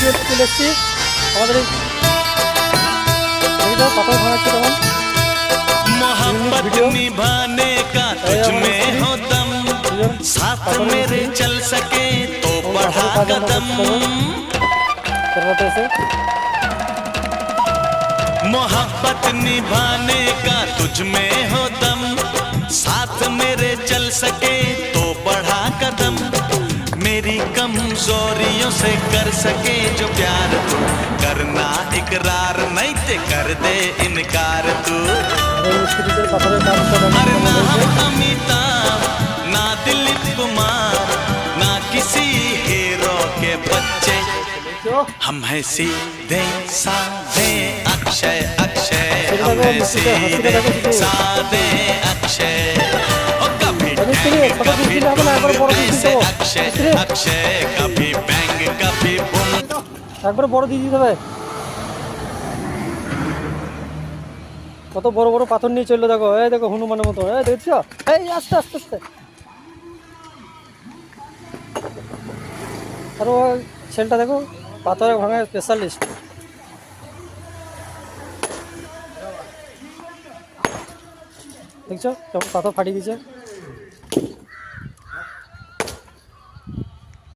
Video চলে এসেছি আমাদের পাথর ভাঙাচ্ছে তখন मोहब्बत निभाने का तुझ में हो दम, साथ मेरे चल सके तो बढ़ा कदम। मोहब्बत निभाने का तुझ में हो दम, साथ मेरे चल सके तो बढ़ा कदम। मेरी कमजोरियों से कर सके जो प्यार तू, करना इकरार नहीं ते कर दे इनकार तू। अरे ना हम अमिताभ ना दिलीप कुमार ना किसी हीरो के बच्चे, हम हैं सीधे साधे अक्षय अक्षय, हम हैं सीधे साधे अक्षय। ओ कभी कभी ऐसे अक्षय अक्षय, कभी बैंग कभी बुम। একবার বড় দিয়ে দিতে হবে। কত বড় বড় পাথর নিয়ে চললো দেখো, এই দেখো হনুমানের মতো, এই দেখছো, এই আস্তে আস্তে আস্তে। আর ও ছেলেটা দেখো পাথরে ভাঙার স্পেশালিস্ট। দেখছো কেমন পাথর ফাটিয়ে দিয়েছে।